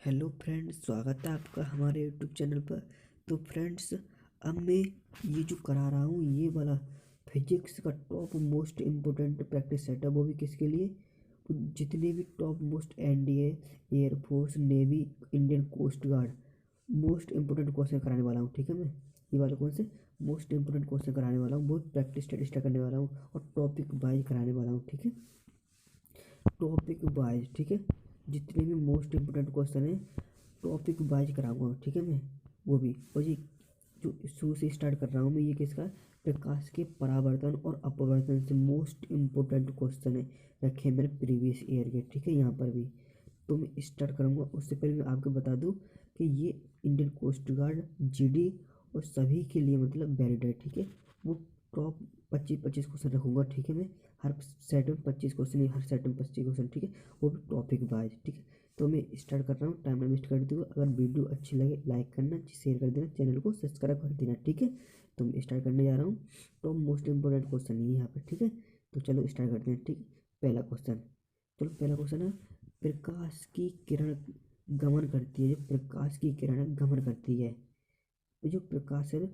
Hello friends, स्वागत है आपका हमारे यूट्यूब चैनल पर। तो फ्रेंड्स, अब मैं ये जो करा रहा हूँ ये वाला फिजिक्स का top most important practice set है। वो भी किसके लिए? वो जितने भी top most NDA, air force, navy, Indian coast guard most important question कराने वाला हूँ। ठीक है, मैं ये वाले कौन से मोस्ट इम्पोर्टेंट क्वेश्चन कराने वाला हूँ, बहुत प्रैक्टिस स्टडी करने वाला हूँ और टॉपिक वाइज कराने वाला हूँ। ठीक है, टॉपिक वाइज। ठीक है, जितने भी मोस्ट इम्पोर्टेंट क्वेश्चन है टॉपिक वाइज कराऊंगा। ठीक है, मैं वो भी। और ये जो शुरू से स्टार्ट कर रहा हूँ मैं, ये किसका? प्रकाश के परावर्तन और अपवर्तन से मोस्ट इम्पोर्टेंट क्वेश्चन है रखे मेरे प्रीवियस ईयर के। ठीक है, यहाँ पर भी तो मैं स्टार्ट करूँगा। उससे पहले मैं आपको बता दूँ कि ये इंडियन कोस्ट गार्ड, जीडी और सभी के लिए मतलब वैलिड है। ठीक है, वो टॉप 25-25 क्वेश्चन रखूँगा। ठीक है, मैं हर सेट में 25 क्वेश्चन, हर सेट में 25 क्वेश्चन। ठीक है, वो भी टॉपिक वाइज। ठीक है, तो मैं स्टार्ट कर रहा हूँ, टाइम वेस्ट कर दूँ। अगर वीडियो अच्छी लगे लाइक करना, शेयर कर देना, चैनल को सब्सक्राइब कर देना। ठीक है, तो मैं स्टार्ट करने जा रहा हूँ। तो मोस्ट इंपॉर्टेंट क्वेश्चन ये यहाँ पर। ठीक है, तो चलो स्टार्ट करते हैं। ठीक है, पहला क्वेश्चन। चलो पहला क्वेश्चन है, प्रकाश की किरण गमन करती है। जो प्रकाश की किरण गमन करती है, ये जो प्रकाश है,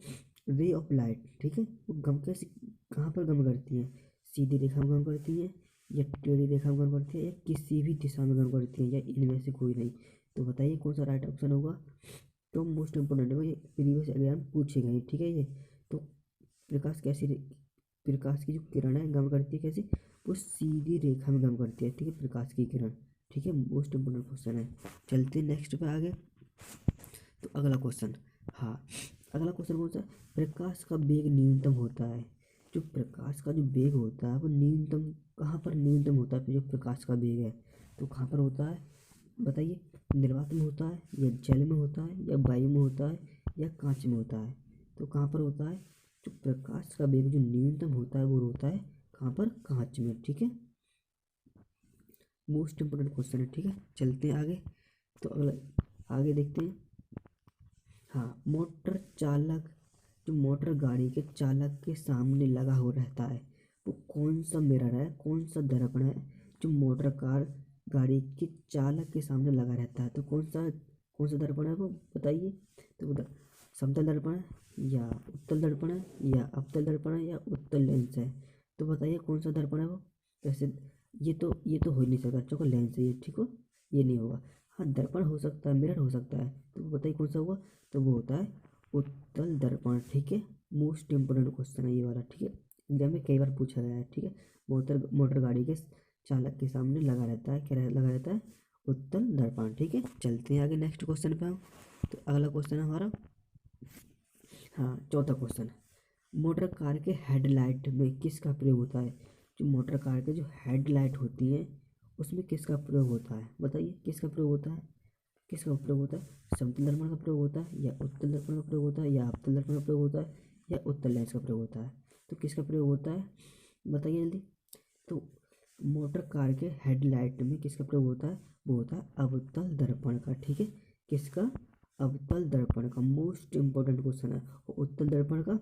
रे ऑफ लाइट। ठीक है, वो गम कैसे, कहाँ पर गम करती है? सीधी रेखा में गम करती है, या टेढ़ी रेखा में गम करती है, या किसी भी दिशा में गम करती है, या इनमें से कोई नहीं? तो बताइए कौन सा राइट ऑप्शन होगा। तो मोस्ट इम्पोर्टेंट है, ये प्रीवियस एग्जाम पूछेगा ये। ठीक है, ये तो प्रकाश प्रकाश की जो किरण है गम करती है कैसे? वो सीधी रेखा में गम करती है। ठीक है, प्रकाश की किरण। ठीक है, मोस्ट इम्पोर्टेंट क्वेश्चन है। चलते नेक्स्ट पे आगे। तो अगला क्वेश्चन, हाँ, अगला क्वेश्चन कौन सा? प्रकाश का वेग न्यूनतम होता है। जो प्रकाश का जो वेग होता है वो न्यूनतम कहाँ पर न्यूनतम होता है? जो प्रकाश का वेग है तो कहाँ पर होता है? बताइए, निर्वात में होता है, या जल में होता है, या वायु में होता है, या कांच में होता है? तो कहाँ पर होता है? जो प्रकाश का वेग जो न्यूनतम होता है वो होता है कहाँ पर? कांच में। ठीक है, मोस्ट इम्पोर्टेंट क्वेश्चन है। ठीक है, चलते हैं आगे। तो अगला आगे देखते हैं। हाँ, मोटर चालक, जो मोटर गाड़ी के चालक के सामने लगा हो रहता है वो कौन सा मिरर है, कौन सा दर्पण है जो मोटर कार गाड़ी के चालक के सामने लगा रहता है? तो कौन सा दर्पण है वो बताइए। तो समतल दर्पण है, या उत्तल दर्पण है, या अवतल दर्पण है, या उत्तल लेंस है? तो बताइए कौन सा दर्पण है वो। वैसे ये तो हो ही नहीं सकता, चूंकि लेंस है ये। ठीक हो, ये नहीं होगा। हाँ, दर्पण हो सकता है, मिरर हो सकता है। तो बताइए कौन सा होगा। तो वो होता है उत्तल दर्पण। ठीक है, मोस्ट इम्पोर्टेंट क्वेश्चन है ये वाला। ठीक है, एग्जाम में कई बार पूछा गया है। ठीक है, मोटर मोटर गाड़ी के चालक के सामने लगा रहता है, क्या लगा रहता है? उत्तल दर्पण। ठीक है, चलते हैं आगे नेक्स्ट क्वेश्चन पे हम। तो अगला क्वेश्चन है हमारा, हाँ, चौथा क्वेश्चन। मोटर कार के हेडलाइट में किसका प्रयोग होता है? जो मोटर कार के जो हेडलाइट होती हैं उसमें किसका प्रयोग होता है? बताइए किसका प्रयोग होता है? किसका प्रयोग होता है? समतल दर्पण का प्रयोग होता है, या उत्तल दर्पण का प्रयोग होता है, या अवतल दर्पण का प्रयोग होता है, या उत्तल लेंस का प्रयोग होता है? तो किसका प्रयोग होता है बताइए जल्दी। तो मोटर कार के हेडलाइट में किसका प्रयोग होता है? वो होता है अवतल दर्पण का। ठीक है, किसका? अवतल दर्पण का। मोस्ट इंपॉर्टेंट क्वेश्चन है और उत्तल दर्पण का।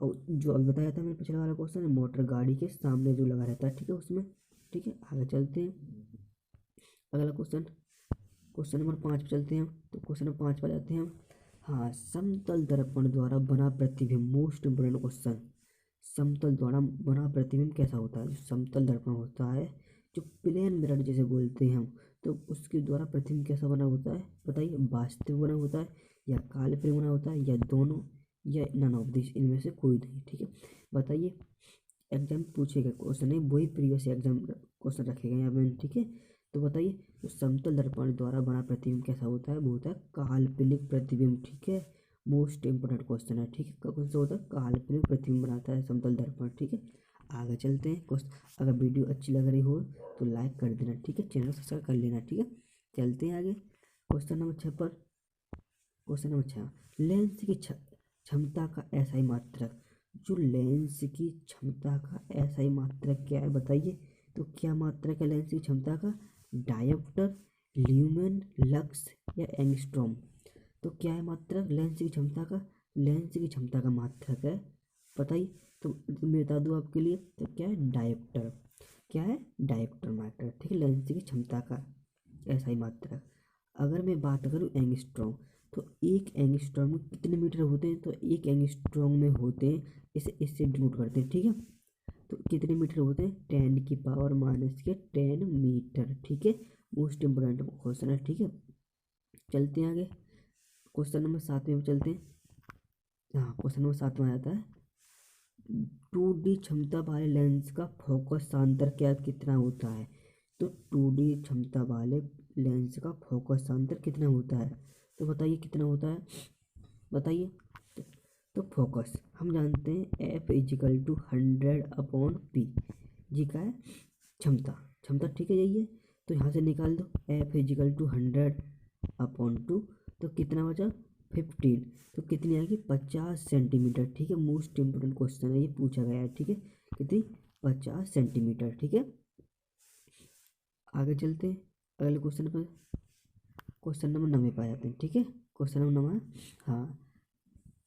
और जो अभी बताया था मैंने पिछले वाला क्वेश्चन है, मोटर गाड़ी के सामने जो लगा रहता है। ठीक है, उसमें। ठीक है, आगे चलते हैं। अगला क्वेश्चन, क्वेश्चन नंबर 5 पे चलते हैं हम। तो क्वेश्चन नंबर 5 पर जाते हैं हम। हाँ, समतल दर्पण द्वारा बना प्रतिबिंब, मोस्ट इंपोर्टेंट क्वेश्चन। समतल द्वारा बना प्रतिबिंब कैसा होता है? जो समतल दर्पण होता है, जो प्लेन मिरर जैसे बोलते हैं हम, तो उसके द्वारा प्रतिबिंब कैसा बना होता है बताइए। वास्तविक बना होता है, या काल्पनिक बना होता है, या दोनों, या नन ऑफ दिस, इनमें से कोई नहीं? ठीक है, बताइए। एग्जाम पूछेगा क्वेश्चन है, वही प्रीवियस एग्जाम क्वेश्चन रखेगा यहाँ पे। ठीक है, तो बताइए, तो समतल दर्पण द्वारा बना प्रतिबिंब कैसा होता है? वो होता है काल्पनिक प्रतिबिंब। ठीक है, मोस्ट इंपोर्टेंट क्वेश्चन है। ठीक है, कौन सा होता है? काल्पनिक प्रतिबिंब बनाता है समतल दर्पण। ठीक है, आगे चलते हैं। क्वेश्चन, अगर वीडियो अच्छी लग रही हो तो लाइक कर देना। ठीक है, चैनल सब्सक्राइब कर लेना। ठीक है, चलते हैं आगे। क्वेश्चन नंबर 6 पर। क्वेश्चन नंबर 6, लेंस की क्षमता का एसआई मात्रक। जो लेंस की क्षमता का एसआई मात्रक क्या है बताइए। तो क्या मात्रक है लेंस की क्षमता का? डायोप्टर, ल्यूमेन, लक्स, या एंगस्ट्रॉम? तो क्या है मात्रक लेंस की क्षमता का? लेंस की क्षमता का मात्रक है बताइए। तो मैं बता दूँ आपके लिए, तो क्या है? डायोप्टर। क्या है? डायोप्टर मात्रक। ठीक है, लेंस की क्षमता का एसआई मात्रक। अगर मैं बात करूँ एंगस्ट्रॉम, तो एक एंगस्ट्रॉम में कितने मीटर होते हैं, तो एक एंगस्ट्रॉम में होते हैं, इसे इससे डिनोट करते हैं, ठीक है। तो कितने मीटर होते हैं, 10⁻⁻10 मीटर, ठीक है। मोस्ट इम्पोर्टेंट क्वेश्चन है, ठीक है। चलते हैं आगे, क्वेश्चन नंबर 7 में चलते हैं। हाँ, क्वेश्चन नंबर 7 में आता है 2D क्षमता वाले लेंस का फोकस सांतर क्या कितना होता है। तो 2D क्षमता वाले लेंस का फोकस सांतर कितना होता है, तो बताइए कितना होता है, बताइए। तो फोकस हम जानते हैं F इजिकल टू 100/P, जी का है क्षमता, क्षमता, ठीक है, यही है। तो यहाँ से निकाल दो F इजिकल टू 100/2, तो कितना बचा 15, तो कितनी आएगी 50 सेंटीमीटर, ठीक है। मोस्ट इम्पोर्टेंट क्वेश्चन है, ये पूछा गया है, ठीक है। कितनी 50 सेंटीमीटर, ठीक है। आगे चलते हैं अगले क्वेश्चन पर, क्वेश्चन नंबर 9 पे आ जाते हैं, ठीक है। क्वेश्चन नंबर 9 है, हाँ,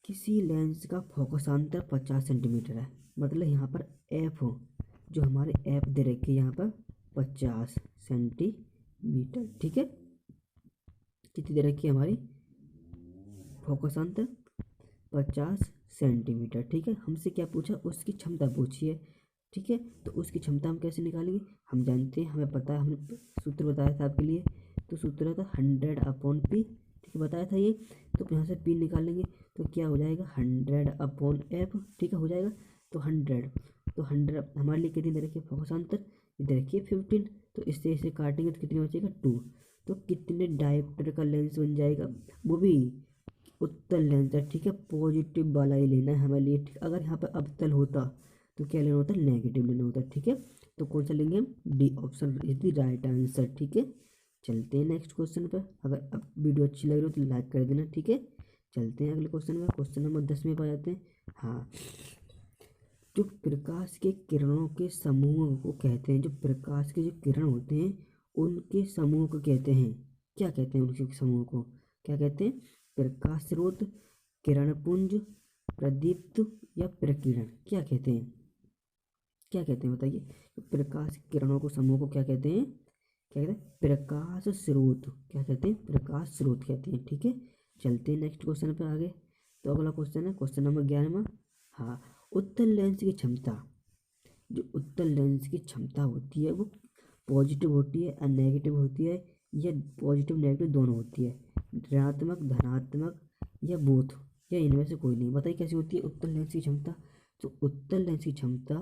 किसी लेंस का फोकसांतर 50 सेंटीमीटर है, मतलब यहाँ पर एफ हो, जो हमारे एफ दे रखे यहाँ पर 50 सेंटीमीटर, ठीक है। कितनी दे रखी है हमारी फोकसांतर 50 सेंटीमीटर, ठीक है। हमसे क्या पूछा, उसकी क्षमता पूछी है, ठीक है। तो उसकी क्षमता हम कैसे निकालेंगे, हम जानते हैं, हमें पता है, हमने सूत्र बताया था आपके लिए। तो सूत्र था 100/P, ठीक है, बताया था ये। तो यहाँ से P निकालेंगे तो क्या हो जाएगा 100/F, ठीक है, हो जाएगा। तो 100, तो 100 हमारे लिए कितनी दे रखी है फोकसांतर, इधर रखिए 15, तो इससे इसे काटेंगे तो कितनी बचेगा 2। तो कितने डायोप्टर का लेंस बन जाएगा, वो भी उत्तल लेंस है, ठीक है। पॉजिटिव वाला ही लेना है हमारे लिए, ठीक। अगर यहाँ पर अवतल होता तो क्या लेना होता, नेगेटिव लेना होता, ठीक है। तो कौन सा लेंगे हम, D option is the right answer, ठीक है। चलते हैं नेक्स्ट क्वेश्चन पर। अगर अब वीडियो अच्छी लग रही हो तो लाइक कर देना, ठीक है। चलते हैं अगले क्वेश्चन में, क्वेश्चन नंबर 10 में पा जाते हैं। हाँ, जो प्रकाश के किरणों के समूह को कहते हैं, जो प्रकाश के जो किरण होते हैं उनके समूह को कहते हैं, क्या कहते हैं, उनके समूह को क्या कहते हैं, प्रकाश स्रोत, किरणपुंज, प्रदीप्त या प्रकीर्णन, क्या कहते हैं, क्या कहते हैं बताइए। तो प्रकाश की किरणों को समूह को क्या कहते हैं, क्या कहते हैं, प्रकाश स्रोत, क्या कहते हैं, प्रकाश स्रोत कहते हैं, ठीक है। चलते हैं नेक्स्ट क्वेश्चन पे आगे। तो अगला क्वेश्चन है क्वेश्चन नंबर 11। हाँ, उत्तल लेंस की क्षमता, जो उत्तल लेंस की क्षमता होती है वो पॉजिटिव होती है या नेगेटिव होती है, या पॉजिटिव नेगेटिव दोनों होती है, ऋणात्मक धनात्मक या बोथ, या इनमें से कोई नहीं, बताइए कैसी होती है उत्तल लेंस की क्षमता। तो उत्तल लेंस की क्षमता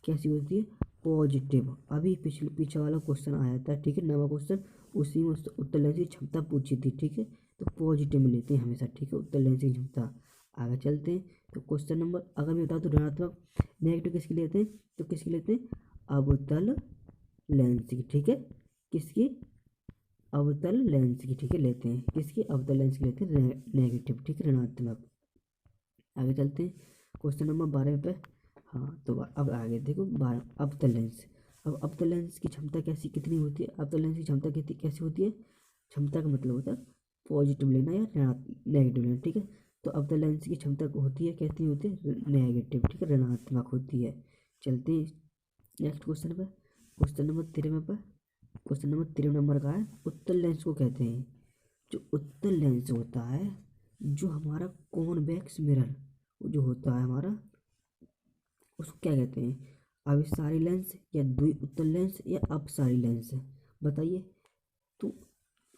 कैसी होती है, पॉजिटिव। अभी पीछे वाला क्वेश्चन आया था, ठीक है, नवा क्वेश्चन, उसी में उत्तल लेंस की क्षमता पूछी थी, ठीक है। तो पॉजिटिव में लेते हैं हमेशा, ठीक है, उत्तल लेंस की क्षमता। आगे चलते हैं, तो क्वेश्चन नंबर अगर मैं बताऊँ तो ऋणात्मक नेगेटिव किसकी लेते हैं, तो किसकी लेते हैं, अवतल लेंस की, ठीक है, किसकी, अवतल लेंस की, ठीक है, लेते हैं, किसकी, अवतल लेंस की लेते हैं, नेगेटिव, ठीक है, ऋणात्मक। आगे चलते हैं क्वेश्चन नंबर 12 पे। हाँ, तो अब आगे देखो 12 अवतल लेंस। अब अवतल लेंस की क्षमता कैसी कितनी होती है, अवतल लेंस की क्षमता कितनी कैसी होती है, क्षमता का मतलब होता है पॉजिटिव लेना या नेगेटिव लेना, ठीक है। तो अवतल लेंस की क्षमता होती है कैसी होती है, नेगेटिव, ठीक है, ऋणात्मक होती है। चलते हैं नेक्स्ट क्वेश्चन पर, क्वेश्चन नंबर 13 पर। क्वेश्चन नंबर 13 नंबर का है, उत्तल लेंस को कहते हैं, जो उत्तल लेंस होता है, जो हमारा कॉन्वेक्स मिरर जो होता है हमारा, उसको क्या कहते हैं, अभिसारी लेंस या द्वि उत्तल लेंस या अपसारी लेंस, बताइए। तो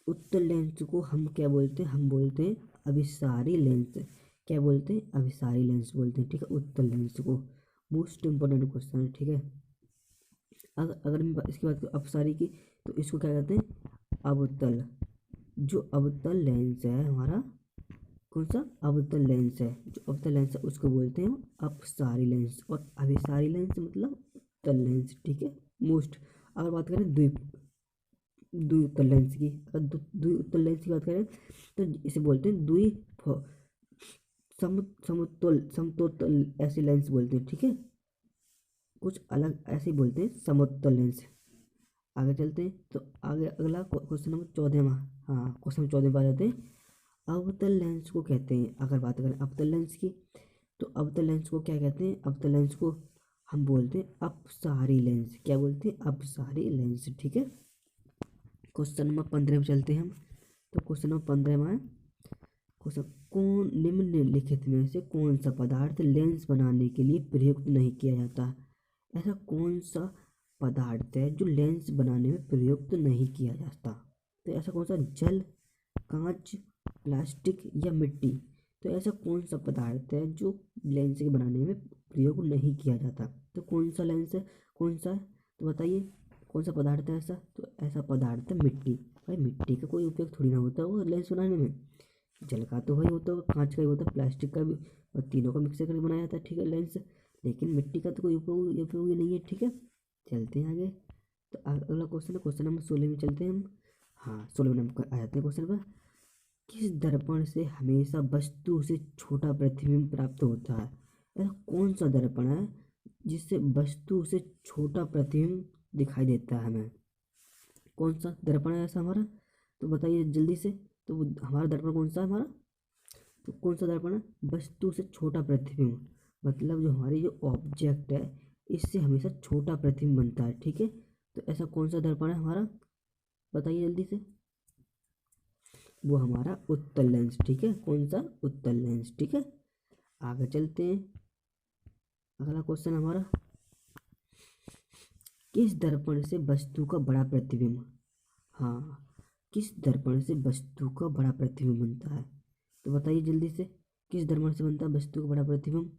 उत्तल लेंस को हम क्या बोलते हैं, हम बोलते हैं अभिसारी लेंस, क्या बोलते हैं, अभिसारी लेंस बोलते हैं, ठीक है, उत्तल लेंस को। मोस्ट इंपॉर्टेंट क्वेश्चन है, ठीक है। अगर मैं इसकी बात करूँ अपसारी की, तो इसको क्या कहते हैं, अवतल, जो अवतल लेंस है हमारा, कौन सा अवतल लेंस है, जो अवतल लेंस है उसको बोलते हैं अपसारी लेंस, और अभिसारी लेंस मतलब उत्तल लेंस, ठीक है। मोस्ट, अगर बात करें द्वि उत्तल लेंस की, अगर द्वि उत्तल लेंस की बात करें तो इसे बोलते हैं समतोल ऐसे लेंस बोलते हैं, ठीक है, कुछ अलग ऐसे ही बोलते हैं समतल लेंस। आगे चलते हैं, तो आगे अगला क्वेश्चन नंबर 14 में। हाँ, क्वेश्चन नंबर 14 में आ जाते हैं, अवतल लेंस को कहते हैं, अगर बात करें अवतल लेंस की, तो अवतल लेंस को क्या कहते हैं, अवतल लेंस को हम बोलते हैं अपसारी लेंस, क्या बोलते हैं, अपसारी लेंस, ठीक है। क्वेश्चन नंबर 15 में चलते हैं हम। तो क्वेश्चन नंबर 15 में है क्वेश्चन, कौन निम्नलिखित में से कौन सा पदार्थ लेंस बनाने के लिए प्रयुक्त नहीं किया जाता? ऐसा कौन सा पदार्थ है जो लेंस बनाने में प्रयुक्त नहीं किया जाता? तो ऐसा कौन सा, जल, कांच, प्लास्टिक या मिट्टी? तो ऐसा कौन सा पदार्थ है जो लेंस के बनाने में प्रयोग नहीं किया जाता? तो कौन सा लेंस है, कौन सा है? तो बताइए कौन सा पदार्थ है ऐसा? तो ऐसा पदार्थ है मिट्टी। भाई मिट्टी का कोई उपयोग थोड़ी ना होता है वो लेंस बनाने में। जल का तो वही होता है, कांच का ही होता है, प्लास्टिक का भी, और तीनों का मिक्स करके बनाया जाता है, ठीक है, लेंस। लेकिन मिट्टी का तो कोई उपयोग ही नहीं है, ठीक है। चलते हैं आगे। तो अगला क्वेश्चन है क्वेश्चन नंबर 16 में चलते हैं हम। हाँ 16 नंबर आ जाते हैं क्वेश्चन पर। किस दर्पण से हमेशा वस्तु से छोटा प्रतिबिंब प्राप्त होता है? ऐसा कौन सा दर्पण है जिससे वस्तु से छोटा प्रतिबिंब दिखाई देता है हमें? कौन सा दर्पण है ऐसा हमारा? तो बताइए जल्दी से। तो हमारा दर्पण कौन सा है हमारा? तो कौन सा दर्पण है? वस्तु से छोटा प्रतिबिंब, मतलब जो हमारी जो ऑब्जेक्ट है इससे हमेशा छोटा प्रतिबिंब बनता है, ठीक है। तो ऐसा कौन सा दर्पण है हमारा? बताइए जल्दी से। वो हमारा उत्तल लेंस, ठीक है। कौन सा? उत्तल लेंस, ठीक है। आगे चलते हैं। अगला क्वेश्चन हमारा, किस दर्पण से वस्तु का बड़ा प्रतिबिंब, हाँ, किस दर्पण से वस्तु का बड़ा प्रतिबिंब बनता है? तो बताइए जल्दी से, किस दर्पण से बनता है वस्तु का बड़ा प्रतिबिंब?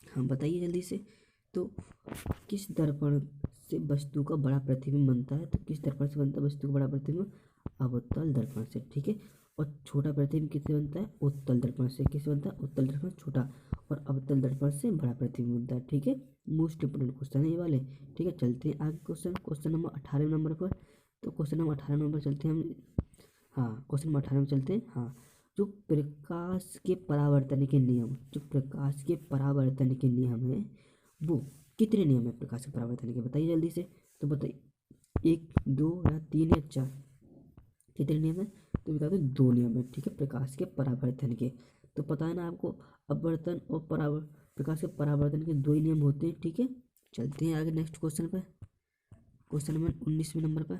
हाँ बताइए जल्दी से। तो किस दर्पण से वस्तु का बड़ा प्रतिबिंब बनता है? तो किस दर्पण से बनता है वस्तु का बड़ा प्रतिबिंब? अवतल दर्पण से, ठीक है। और छोटा प्रतिबिंब किससे बनता है? उत्तल दर्पण से। किससे बनता है? उत्तल दर्पण छोटा, और अवतल दर्पण से बड़ा प्रतिबिंब बनता है, ठीक है। मोस्ट इंपोर्टेंट क्वेश्चन है ये वाले, ठीक है। चलते हैं आगे क्वेश्चन, क्वेश्चन नंबर 18 नंबर पर। तो क्वेश्चन नंबर 18 नंबर चलते हैं हम। हाँ क्वेश्चन नंबर 18 में चलते हैं। हाँ, जो प्रकाश के परावर्तन के नियम, जो प्रकाश के परावर्तन के नियम है वो कितने नियम है प्रकाश के परावर्तन के? बताइए जल्दी से। तो बताइए 1, 2 या 3 या 4? कितने नियम है? तो बता दो 2 नियम है, ठीक है, प्रकाश के परावर्तन के। तो पता है ना आपको, अपवर्तन और प्रकाश के परावर्तन के 2 ही नियम होते हैं, ठीक है। चलते हैं आगे नेक्स्ट क्वेश्चन पे, क्वेश्चन नंबर 19वें नंबर पर।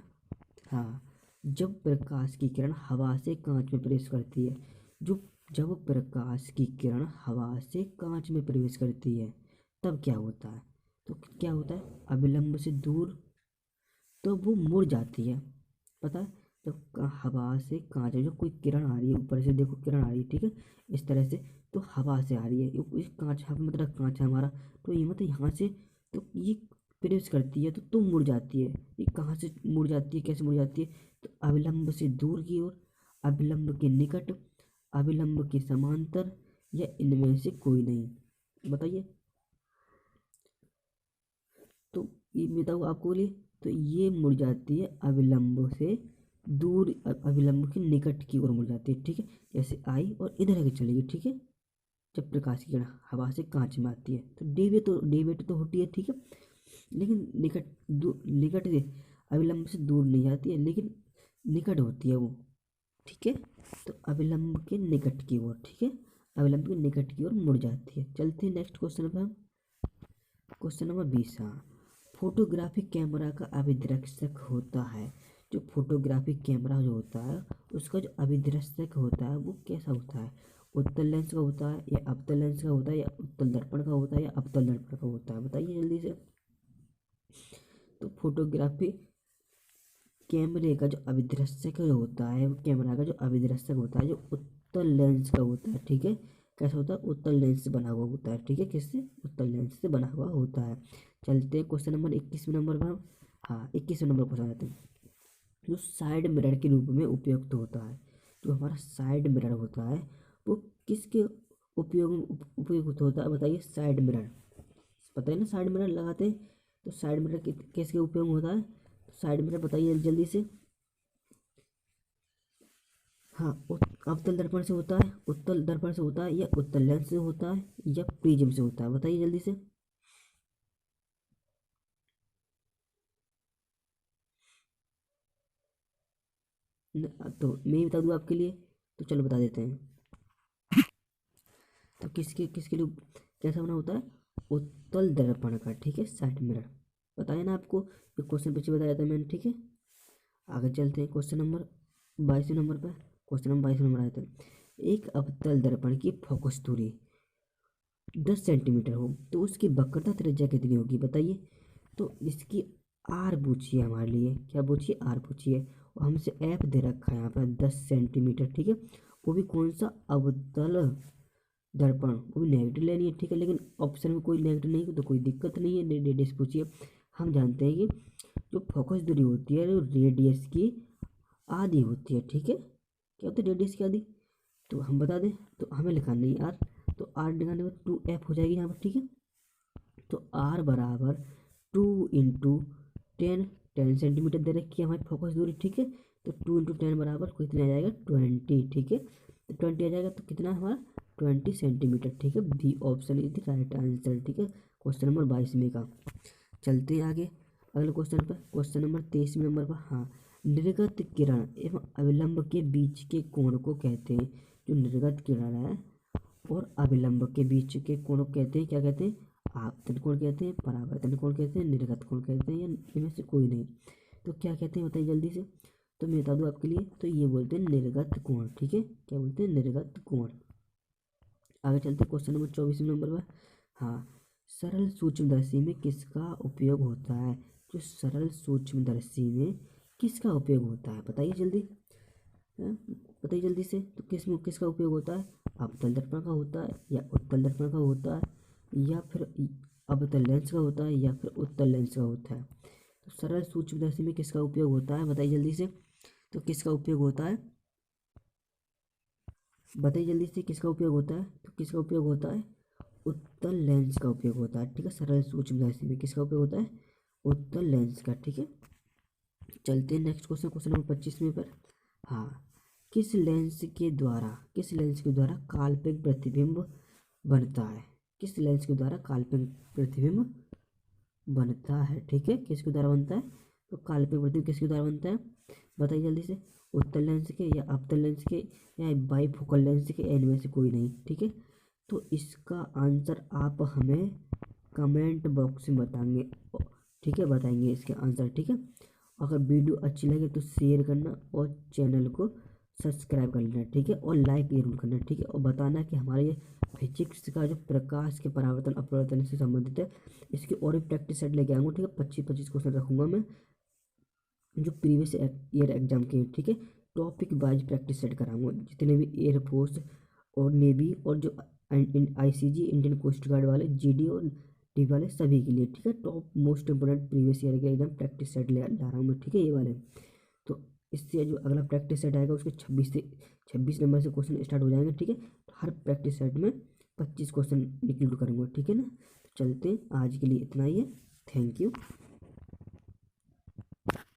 हाँ, जब प्रकाश की किरण हवा से कांच में प्रवेश करती है, जो जब प्रकाश की किरण हवा से कांच में प्रवेश करती है तब क्या होता है? तो क्या होता है? अविलंब से दूर, तो वो मुड़ जाती है, पता है। जब हवा से कांच में जो कोई किरण आ रही है, ऊपर से देखो किरण आ रही है, ठीक है, इस तरह से, तो हवा से आ रही है, इस कांच, यहाँ पे मतलब कांच है हमारा, तो ये मतलब यहाँ से, तो ये प्रवेश करती है तो मुड़ जाती है। ये कहाँ से मुड़ जाती है, कैसे मुड़ जाती है? तो अविलंब से दूर की ओर, अविलंब के निकट, अविलंब के समांतर, या इनमें से कोई नहीं? बताइए। तो ये बताओ आपको लिए, तो ये मुड़ जाती है अविलंब से दूर, अविलंब के निकट की ओर मुड़ जाती है, ठीक है। जैसे आई और इधर आगे चलेगी, ठीक है। जब प्रकाश की किरण हवा से कांच में आती है तो डेविएट तो होती है, ठीक है, लेकिन निकट से, अविलंब से दूर नहीं जाती है, लेकिन निकट होती है वो, ठीक है। तो अविलंब के निकट की ओर, ठीक है, अविलंब के निकट की ओर मुड़ जाती है। चलते हैं नेक्स्ट क्वेश्चन पे हम। Question number 20। हाँ, फोटोग्राफिक कैमरा का अभिदृश्यक होता है, जो फोटोग्राफिक कैमरा जो होता है उसका जो अभिदृश्यक होता है वो कैसा होता है? उत्तल लेंस का होता है, या अवतल लेंस का होता है, या उत्तल दर्पण का होता है, या अवतल दर्पण का होता है? बताइए जल्दी से। तो फोटोग्राफी कैमरे का जो अभिदृश्यक होता है, वो कैमरा का जो अभिदृश्यक होता है जो उत्तल लेंस का होता है, ठीक है। कैसा होता है? उत्तल लेंस से बना हुआ होता है, ठीक है। किससे? उत्तल लेंस से बना हुआ होता है। चलते हैं क्वेश्चन नंबर 21वें नंबर पर हम। हाँ 21वें नंबर क्वेश्चन आते हैं, जो साइड मिरर के रूप में उपयुक्त होता है, जो हमारा साइड मिरर होता है वो किसके उपयुक्त होता है? बताइए। साइड मिरर, पता है ना, साइड मिरर लगाते हैं, तो साइड मिरर किसके उपयोग में होता है? साइड मिरर बताइए जल्दी से। हाँ, अवतल दर्पण से होता है, उत्तल दर्पण से होता है, या उत्तल लेंस से होता है, या प्रिज्म से होता है? बताइए जल्दी से। तो मैं ही बता दूँ आपके लिए, तो चलो बता देते हैं। तो किसके किसके लिए कैसा बना होता है? उत्तल दर्पण का, ठीक है, साइड मिरर। बताया ना आपको, ये क्वेश्चन पीछे बताया था मैंने, ठीक है। आगे चलते हैं क्वेश्चन नंबर 22 नंबर पर। क्वेश्चन नंबर 22 नंबर आए थे, एक अवतल दर्पण की फोकस दूरी 10 सेंटीमीटर हो तो उसकी वक्रता त्रिज्या कितनी होगी, बताइए। तो इसकी आर पूछिए हमारे लिए, क्या पूछिए, आर पूछिए। और हमसे एफ दे रखा है यहाँ पर 10 सेंटीमीटर, ठीक है। वो भी कौन सा, अवतल दर्पण, वो भी नेगेटिव लेनी है, ठीक है। लेकिन ऑप्शन में कोई नेगेटिव नहीं है तो कोई दिक्कत नहीं है, रेडियस पूछिए। हम जानते हैं कि जो फोकस दूरी होती है वो रेडियस की आधी होती है, ठीक है। क्या होती है, रेडियस की आधी। तो हम बता दें, तो हमें लिखा नहीं आर, तो आर निकालने में 2f हो जाएगी यहाँ पर, ठीक है। तो आर बराबर 2 × 10, 10 सेंटीमीटर दे रखी है हमारी फोकस दूरी, ठीक है। तो 2 × 10 बराबर कितना आ जाएगा, 20, ठीक है। तो 20 आ जाएगा, तो कितना हमारा 20 सेंटीमीटर, ठीक है। B option is the right answer, ठीक है, क्वेश्चन नंबर 22 में का। चलते हैं आगे अगले क्वेश्चन पर, क्वेश्चन नंबर 23 नंबर पर। हाँ, निर्गत किरण एवं अविलंब के बीच के कोण को कहते हैं, जो निर्गत किरण है और अविलंब के बीच के कोण को कहते हैं, क्या कहते हैं, आपतन कोण कहते हैं, परावर्तन कोण कहते हैं, निर्गत कोण कहते हैं, या इनमें से कोई नहीं। तो क्या कहते हैं बताइए जल्दी से। तो मैं बता दूं आपके लिए, तो ये बोलते हैं निर्गत कोण, ठीक है। क्या बोलते हैं, निर्गत कोण। आगे चलते हैं क्वेश्चन नंबर 24 नंबर पर। हाँ, सरल सूक्ष्मदर्शी में किसका उपयोग होता है, जो सरल सूक्ष्मदर्शी में किसका उपयोग होता है, बताइए जल्दी। हाँ, बताइए जल्दी से। तो किसका उपयोग होता है, अवतल दर्पण का होता है, या उत्तल दर्पण का होता है, या फिर अवतल लेंस का होता है, या फिर उत्तल लेंस का होता है। तो सरल सूक्ष्मदर्शी में किसका उपयोग होता है, बताइए जल्दी से। तो किसका उपयोग होता है, बताइए जल्दी से, किसका उपयोग होता है। तो किसका उपयोग होता है, उत्तल लेंस का उपयोग होता है, ठीक है। सरल सूक्ष्मदर्शी में किसका उपयोग होता है, उत्तल लेंस का, ठीक है। चलते हैं नेक्स्ट क्वेश्चन, क्वेश्चन नंबर 25 में पर। हाँ, किस लेंस के द्वारा काल्पनिक प्रतिबिंब बनता है, किस लेंस के द्वारा काल्पनिक प्रतिबिंब बनता है, ठीक है। किसके द्वारा बनता है, तो काल्पनिक प्रतिबिंब किसके द्वारा बनता है, बताइए जल्दी से। उत्तल लेंस के, या अवतल लेंस के, या बाईफोकल लेंस के, या इनमें से कोई नहीं, ठीक है। तो इसका आंसर आप हमें कमेंट बॉक्स में बताएंगे, ठीक है, बताएंगे इसके आंसर, ठीक है। अगर वीडियो अच्छी लगे तो शेयर करना और चैनल को सब्सक्राइब कर लेना, ठीक है। और लाइक जरूर करना, ठीक है। और बताना कि हमारे ये फिजिक्स का जो प्रकाश के परावर्तन अपवर्तन से संबंधित है, इसकी और भी प्रैक्टिस सेट लेके आऊँगा, ठीक है। 25-25 क्वेश्चन रखूँगा मैं, जो प्रीवियस ईयर एग्जाम के, ठीक है। टॉपिक वाइज प्रैक्टिस सेट कराऊंगा, जितने भी एयरफोर्स और नेवी और जो आईसीजी इंडियन कोस्ट गार्ड वाले, जीडी और डी वाले, सभी के लिए, ठीक है। Top most important previous year के एग्जाम प्रैक्टिस सेट ला रहा हूँ मैं, ठीक है, ये वाले। तो इससे जो अगला प्रैक्टिस सेट आएगा उसके 26 नंबर से क्वेश्चन स्टार्ट हो जाएंगे, ठीक है। तो हर प्रैक्टिस सेट में 25 क्वेश्चन इंक्लूड करूँगा, ठीक है ना। तो चलते हैं, आज के लिए इतना ही है। Thank you.